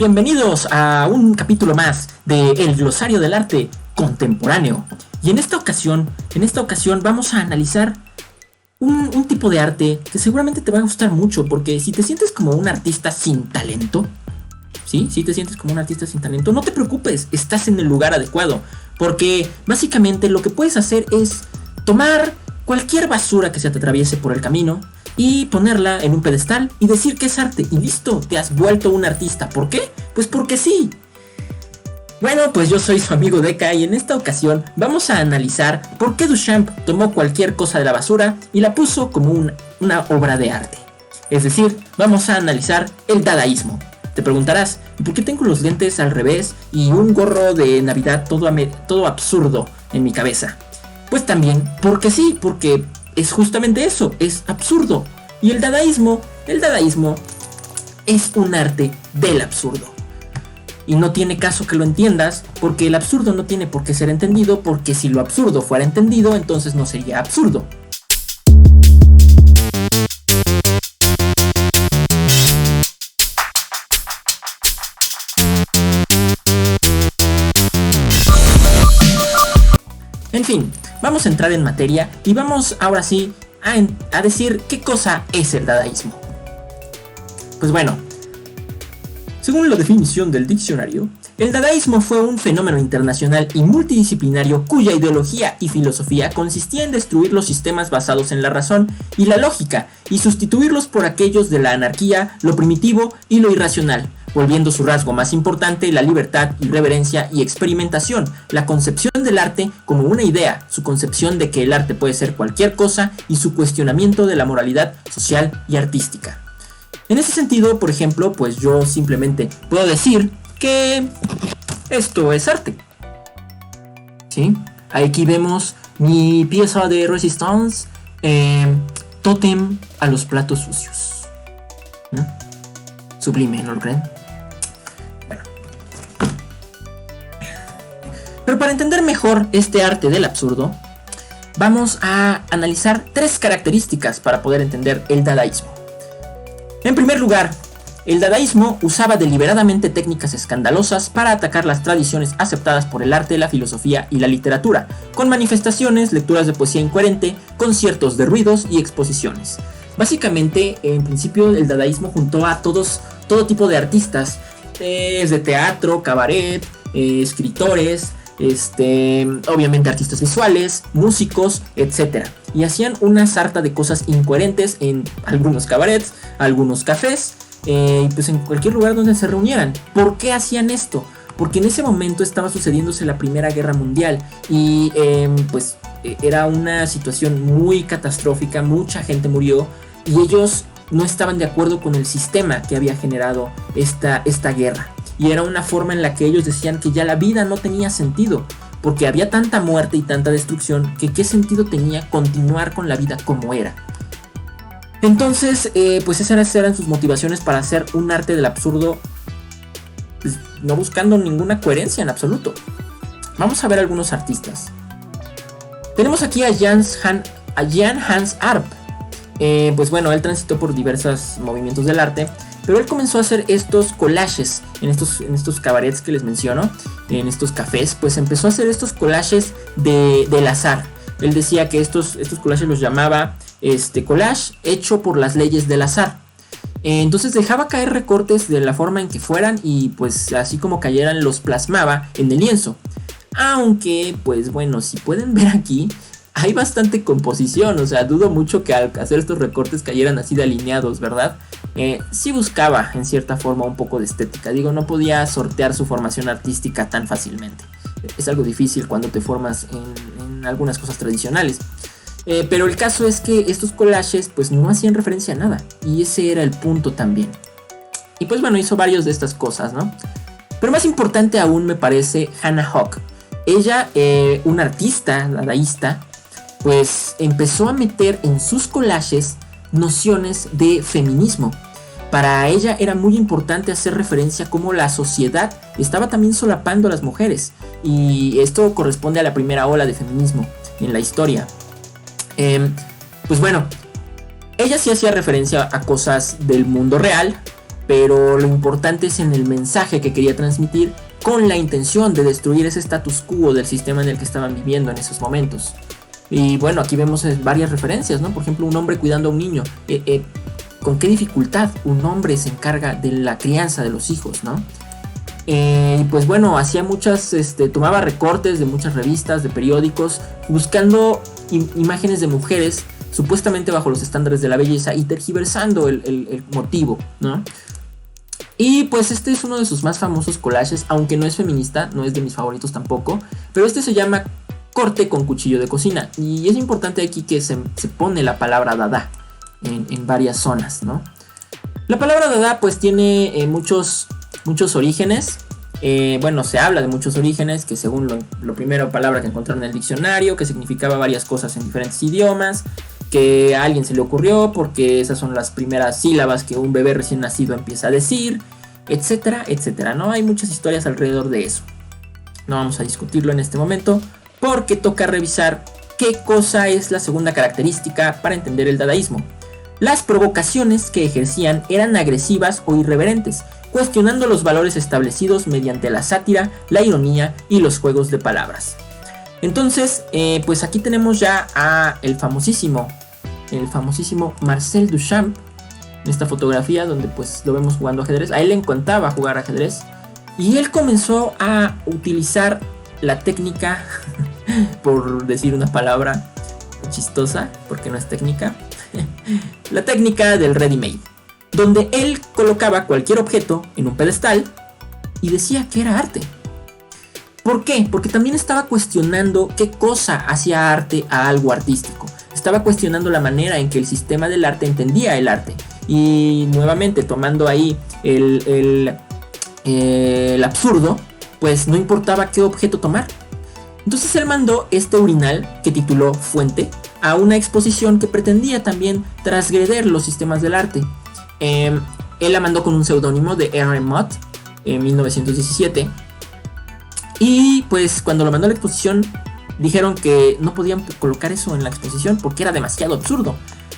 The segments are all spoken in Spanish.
Bienvenidos a un capítulo más de El Glosario del Arte Contemporáneo. Y en esta ocasión vamos a analizar un tipo de arte que seguramente te va a gustar mucho, porque si te sientes como un artista sin talento, si te sientes como un artista sin talento, no te preocupes, estás en el lugar adecuado, porque básicamente lo que puedes hacer es tomar cualquier basura que se te atraviese por el camino y ponerla en un pedestal y decir que es arte, y listo, te has vuelto un artista. ¿Por qué? Pues porque sí. Bueno, pues yo soy su amigo Deca, y en esta ocasión vamos a analizar por qué Duchamp tomó cualquier cosa de la basura y la puso como una obra de arte. Es decir, vamos a analizar el dadaísmo. Te preguntarás, ¿y por qué tengo los lentes al revés y un gorro de Navidad todo absurdo en mi cabeza? Pues también porque sí, porque es justamente eso, es absurdo. Y el dadaísmo es un arte del absurdo. Y no tiene caso que lo entiendas, porque el absurdo no tiene por qué ser entendido, porque si lo absurdo fuera entendido, entonces no sería absurdo. En fin, vamos a entrar en materia y vamos ahora sí a decir qué cosa es el dadaísmo. Pues bueno, según la definición del diccionario, el dadaísmo fue un fenómeno internacional y multidisciplinario cuya ideología y filosofía consistía en destruir los sistemas basados en la razón y la lógica y sustituirlos por aquellos de la anarquía, lo primitivo y lo irracional, volviendo su rasgo más importante la libertad, irreverencia y experimentación, la concepción del arte como una idea, su concepción de que el arte puede ser cualquier cosa y su cuestionamiento de la moralidad social y artística. En ese sentido, por ejemplo, pues yo simplemente puedo decir que esto es arte. ¿Sí? Aquí vemos mi pieza de Resistance, Tótem a los platos sucios. Sublime, ¿no lo creen? Bueno. Pero para entender mejor este arte del absurdo, vamos a analizar tres características para poder entender el dadaísmo. En primer lugar, el dadaísmo usaba deliberadamente técnicas escandalosas para atacar las tradiciones aceptadas por el arte, la filosofía y la literatura, con manifestaciones, lecturas de poesía incoherente, conciertos de ruidos y exposiciones. Básicamente, en principio, el dadaísmo juntó a todo tipo de artistas, desde teatro, cabaret, escritores, obviamente artistas visuales, músicos, etc. Y hacían una sarta de cosas incoherentes en algunos cabarets, algunos cafés, y pues en cualquier lugar donde se reunieran. ¿Por qué hacían esto? Porque en ese momento estaba sucediéndose la Primera Guerra Mundial y pues era una situación muy catastrófica, mucha gente murió y ellos no estaban de acuerdo con el sistema que había generado esta guerra. Y era una forma en la que ellos decían que ya la vida no tenía sentido, porque había tanta muerte y tanta destrucción que qué sentido tenía continuar con la vida como era. Entonces, pues esas eran sus motivaciones para hacer un arte del absurdo, pues, no buscando ninguna coherencia en absoluto. Vamos a ver algunos artistas. Tenemos aquí a Jan Hans Arp. Pues bueno, él transitó por diversos movimientos del arte, pero él comenzó a hacer estos collages en estos cabarets que les menciono, en estos cafés. Pues empezó a hacer estos collages del azar. Él decía que estos collages los llamaba collage hecho por las leyes del azar. Entonces dejaba caer recortes de la forma en que fueran y pues así como cayeran los plasmaba en el lienzo. Aunque pues bueno, si pueden ver aquí, hay bastante composición, o sea, dudo mucho que al hacer estos recortes cayeran así de alineados, ¿verdad? Sí buscaba en cierta forma un poco de estética, digo, no podía sortear su formación artística tan fácilmente. Es algo difícil cuando te formas en algunas cosas tradicionales. Pero el caso es que estos collages pues no hacían referencia a nada, y ese era el punto también. Y pues bueno, hizo varios de estas cosas, ¿no? Pero más importante aún me parece Hannah Höch. Ella, una artista dadaísta, pues empezó a meter en sus collages nociones de feminismo. Para ella era muy importante hacer referencia a cómo la sociedad estaba también solapando a las mujeres, y esto corresponde a la primera ola de feminismo en la historia. Pues bueno, ella sí hacía referencia a cosas del mundo real, pero lo importante es en el mensaje que quería transmitir, con la intención de destruir ese status quo del sistema en el que estaban viviendo en esos momentos. Y bueno, aquí vemos varias referencias, ¿no? Por ejemplo, un hombre cuidando a un niño. Con qué dificultad un hombre se encarga de la crianza de los hijos, ¿no? Y pues bueno, hacía muchas, tomaba recortes de muchas revistas, de periódicos, buscando imágenes de mujeres supuestamente bajo los estándares de la belleza y tergiversando el motivo, ¿no? Y pues este es uno de sus más famosos collages, aunque no es feminista, no es de mis favoritos tampoco, pero este se llama Corte con cuchillo de cocina, y es importante aquí que se pone la palabra dada en varias zonas, ¿no? La palabra dada pues tiene muchos orígenes. Bueno, se habla de muchos orígenes, que según lo primero palabra que encontraron en el diccionario, que significaba varias cosas en diferentes idiomas, que a alguien se le ocurrió porque esas son las primeras sílabas que un bebé recién nacido empieza a decir, etcétera, etcétera, ¿no? Hay muchas historias alrededor de eso. No vamos a discutirlo en este momento, porque toca revisar qué cosa es la segunda característica para entender el dadaísmo. Las provocaciones que ejercían eran agresivas o irreverentes, cuestionando los valores establecidos mediante la sátira, la ironía y los juegos de palabras. Entonces, pues aquí tenemos ya a el famosísimo Marcel Duchamp, en esta fotografía donde pues lo vemos jugando ajedrez. A él le encantaba jugar ajedrez, y él comenzó a utilizar la técnica, por decir una palabra chistosa, porque no es técnica, la técnica del ready-made, donde él colocaba cualquier objeto en un pedestal y decía que era arte. ¿Por qué? Porque también estaba cuestionando qué cosa hacía arte a algo artístico. Estaba cuestionando la manera en que el sistema del arte entendía el arte. Y nuevamente tomando ahí el absurdo, pues no importaba qué objeto tomar. Entonces él mandó este urinal, que tituló Fuente, a una exposición que pretendía también transgreder los sistemas del arte. Él la mandó con un seudónimo de R. Mott en 1917. Y pues cuando lo mandó a la exposición, dijeron que no podían colocar eso en la exposición porque era demasiado absurdo.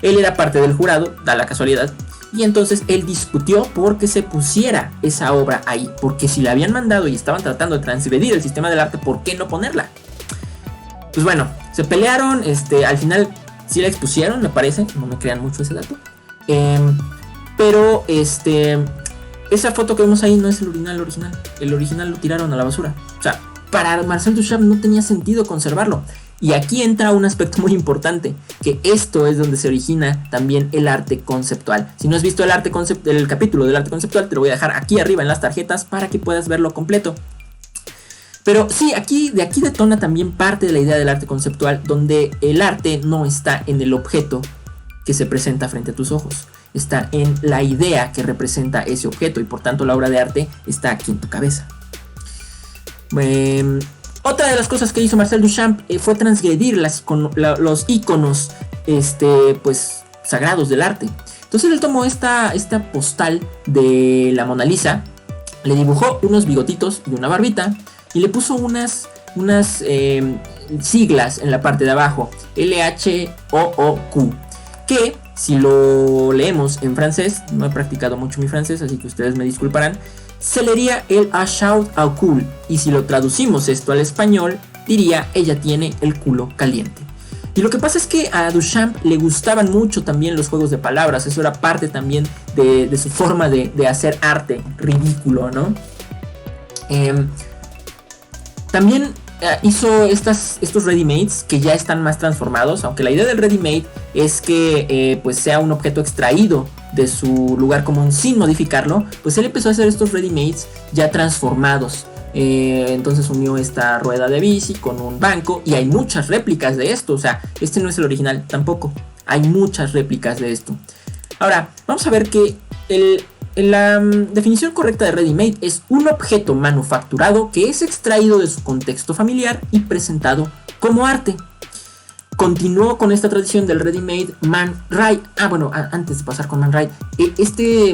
Él era parte del jurado, da la casualidad, y entonces él discutió porque se pusiera esa obra ahí, porque si la habían mandado y estaban tratando de transgredir el sistema del arte, ¿por qué no ponerla? Pues bueno, se pelearon, al final sí la expusieron, me parece, no me crean mucho ese dato, pero esa foto que vemos ahí no es el original lo tiraron a la basura. O sea, para Marcel Duchamp no tenía sentido conservarlo. Y aquí entra un aspecto muy importante, que esto es donde se origina también el arte conceptual. Si no has visto el capítulo del arte conceptual, te lo voy a dejar aquí arriba en las tarjetas para que puedas verlo completo. Pero sí, de aquí detona también parte de la idea del arte conceptual, donde el arte no está en el objeto que se presenta frente a tus ojos, está en la idea que representa ese objeto, y por tanto la obra de arte está aquí en tu cabeza. Otra de las cosas que hizo Marcel Duchamp fue transgredir los iconos pues, sagrados del arte. Entonces él tomó esta postal de la Mona Lisa, le dibujó unos bigotitos y una barbita, y le puso unas siglas en la parte de abajo, LHOOQ, que si lo leemos en francés, no he practicado mucho mi francés, así que ustedes me disculparán, se leería el achaud au cul, y si lo traducimos esto al español, diría ella tiene el culo caliente. Y lo que pasa es que a Duchamp le gustaban mucho también los juegos de palabras, eso era parte también de su forma de hacer arte ridículo, ¿no? También hizo estos ready-mades que ya están más transformados, aunque la idea del ready-made es que pues sea un objeto extraído de su lugar común sin modificarlo. Pues él empezó a hacer estos ready-mades ya transformados. Entonces unió esta rueda de bici con un banco, y hay muchas réplicas de esto. O sea, este no es el original tampoco, hay muchas réplicas de esto. Ahora, vamos a ver que la definición correcta de ready-made es un objeto manufacturado que es extraído de su contexto familiar y presentado como arte. Continuó con esta tradición del ready-made Man Ray. Antes de pasar con Man Ray,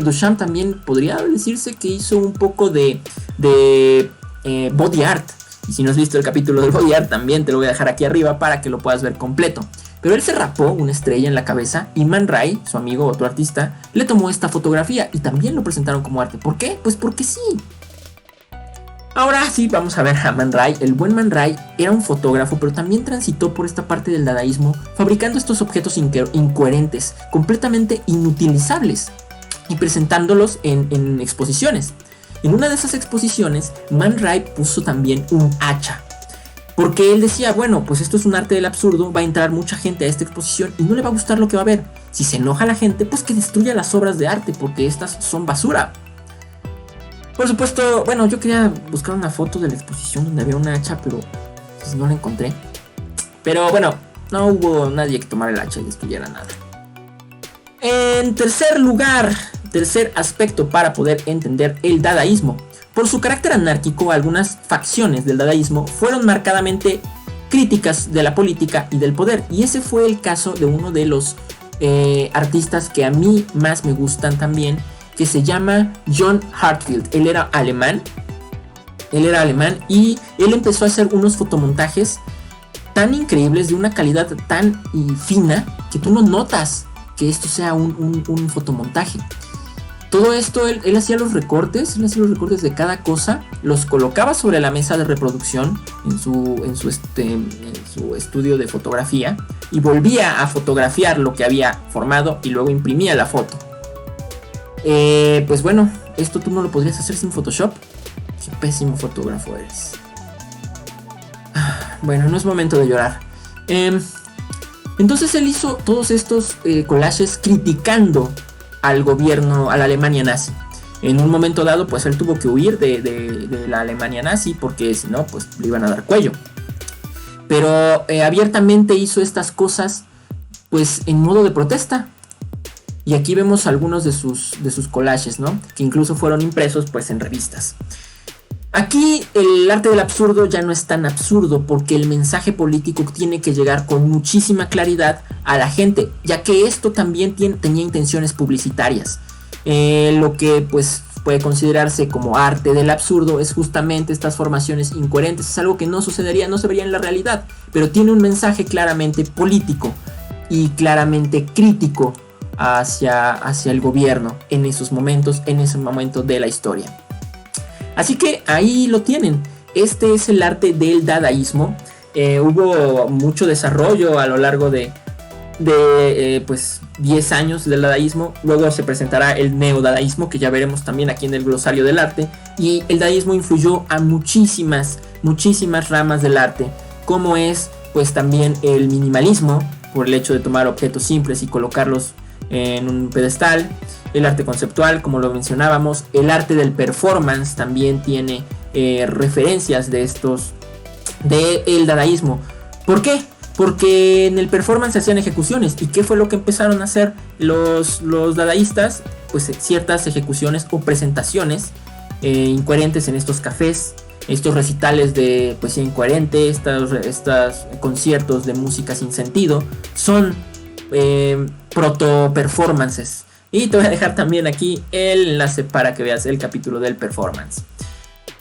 Duchamp también podría decirse que hizo un poco de body art. Y si no has visto el capítulo del body art, también te lo voy a dejar aquí arriba para que lo puedas ver completo. Pero él se rapó una estrella en la cabeza y Man Ray, su amigo, otro artista, le tomó esta fotografía y también lo presentaron como arte. ¿Por qué? Pues porque sí. Ahora sí, vamos a ver a Man Ray. El buen Man Ray era un fotógrafo, pero también transitó por esta parte del dadaísmo, fabricando estos objetos incoherentes, completamente inutilizables, y presentándolos en exposiciones. En una de esas exposiciones, Man Ray puso también un hacha, porque él decía, bueno, pues esto es un arte del absurdo, va a entrar mucha gente a esta exposición y no le va a gustar lo que va a ver. Si se enoja la gente, pues que destruya las obras de arte, porque estas son basura. Por supuesto, bueno, yo quería buscar una foto de la exposición donde había una hacha, pero pues no la encontré. Pero bueno, no hubo nadie que tomara el hacha y destruyera nada. En tercer lugar, tercer aspecto para poder entender el dadaísmo. Por su carácter anárquico, algunas facciones del dadaísmo fueron marcadamente críticas de la política y del poder. Y ese fue el caso de uno de los artistas que a mí más me gustan también, que se llama John Heartfield. Él era alemán y él empezó a hacer unos fotomontajes tan increíbles, de una calidad tan fina, que tú no notas que esto sea un fotomontaje. Todo esto, él hacía los recortes de cada cosa, los colocaba sobre la mesa de reproducción en su estudio de fotografía, y volvía a fotografiar lo que había formado y luego imprimía la foto. Pues bueno, esto tú no lo podrías hacer sin Photoshop. Qué pésimo fotógrafo eres. Bueno, no es momento de llorar. Entonces él hizo todos estos collages criticando al gobierno, a la Alemania nazi. En un momento dado, pues él tuvo que huir de la Alemania nazi, porque si no, pues le iban a dar cuello. Pero abiertamente hizo estas cosas, pues en modo de protesta. Y aquí vemos algunos de sus collages, ¿no? Que incluso fueron impresos, pues, en revistas. Aquí el arte del absurdo ya no es tan absurdo, porque el mensaje político tiene que llegar con muchísima claridad a la gente, ya que esto también tenía intenciones publicitarias. Lo que pues puede considerarse como arte del absurdo es justamente estas formaciones incoherentes. Es algo que no sucedería, no se vería en la realidad, pero tiene un mensaje claramente político y claramente crítico hacia el gobierno en esos momentos, en ese momento de la historia. Así que ahí lo tienen. Este es el arte del dadaísmo. Hubo mucho desarrollo a lo largo de pues 10 años del dadaísmo. Luego se presentará el neodadaísmo, que ya veremos también aquí en el glosario del arte. Y el dadaísmo influyó a muchísimas ramas del arte, como es pues también el minimalismo, por el hecho de tomar objetos simples y colocarlos en un pedestal. El arte conceptual, como lo mencionábamos. El arte del performance también tiene referencias de el dadaísmo. ¿Por qué? Porque en el performance se hacían ejecuciones. ¿Y qué fue lo que empezaron a hacer los dadaístas? Pues ciertas ejecuciones o presentaciones incoherentes en estos cafés, estos recitales de poesía incoherente, estos conciertos de música sin sentido. Son proto-performances. Y te voy a dejar también aquí el enlace para que veas el capítulo del performance.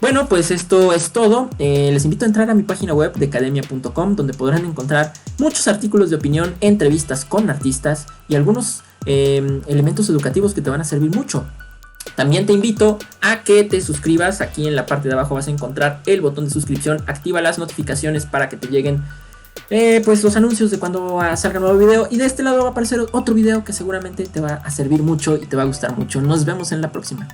Bueno, pues esto es todo. Les invito a entrar a mi página web decademia.com, donde podrán encontrar muchos artículos de opinión, entrevistas con artistas y algunos elementos educativos que te van a servir mucho. También te invito a que te suscribas. Aquí en la parte de abajo vas a encontrar el botón de suscripción. Activa las notificaciones para que te lleguen pues los anuncios de cuando salga un nuevo video. Y de este lado va a aparecer otro video que seguramente te va a servir mucho y te va a gustar mucho. Nos vemos en la próxima.